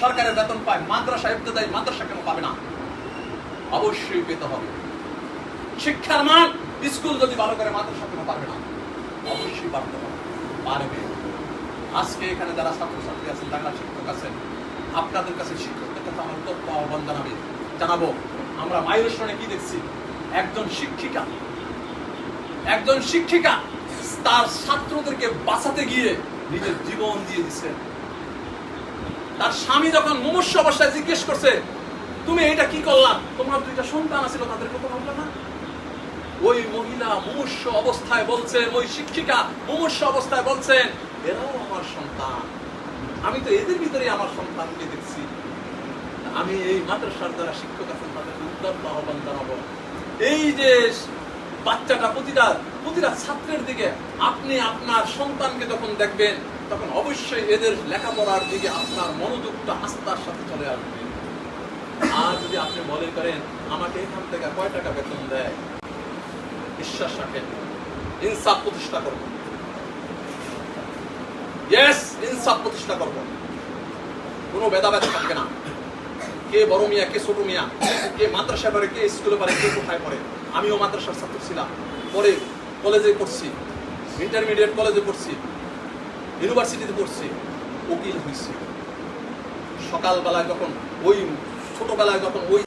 সরকারের বেতন পায়, মাদ্রাসা ইবতেদায়ী মাদ্রাসা কেন পাবে না? অবশ্যই পেতে হবে। শিক্ষার মান, স্কুল যদি ভালো করে মাদ্রাসা কেন পারবে না? অবশ্যই পারতে হবে, পারবে। আজকে এখানে যারা ছাত্রছাত্রী আছেন, যারা শিক্ষক আছেন, আপনাদের কাছে শিক্ষকদের কাছে আমার তথ্য আহ্বান জানাবো। আমরা মাইলস্টোনে কি দেখছি? একজন শিক্ষিকা তার ছাত্রদেরকে বাঁচাতে গিয়ে নিজের জীবন দিয়ে দিচ্ছেন। তার স্বামী যখন মুমূর্ষু অবস্থায় জিজ্ঞেস করছে, তুমি এটা কি করলা? তোমার দুইটা সন্তান আছিল, তাদের কথা বললো না? ওই মহিলা মুমূর্ষু অবস্থায় বলছেন, ওই শিক্ষিকা মুমূর্ষু অবস্থায় বলছেন, এরাও আমার সন্তান, আমি তো এদের ভিতরে আমার সন্তানকে দেখছি। আমি এই মাদ্রাসার যারা শিক্ষক আছেন তাদেরকে উদ্যত আহ্বান জানাবো, এই যে বাচ্চাটা প্রতিটা ছাত্রের দিকে আপনি আপনার সন্তানকে যখন দেখবেন, তখন অবশ্যই এদের লেখাপড়ার দিকে আপনার মনোযোগটা আস্থার সাথে চলে আসবে। আর যদি আপনি মনে করেন আমাকে এখান থেকে কয় টাকা বেতন দেয়, বিশ্বাস রাখেন, ইনসাফ প্রতিষ্ঠা করবো। ইনসাফ প্রতিষ্ঠা করবো, কোনো ভেদাভেদ থাকবে না। কে বড় মিয়া, কে ছোট মিয়া, কে মাদ্রাসায় পড়ে, কে স্কুলে পড়ে, কে কোথায় পড়ে। আমিও মাদ্রাসার ছাত্র ছিলাম, পরে কলেজে পড়ছি, ইন্টারমিডিয়েট কলেজে পড়ছি, ইউনিভার্সিটিতে পড়ছি, উকিল হয়েছি। সকালবেলায় যখন ওই ছোটবেলায় যখন ওই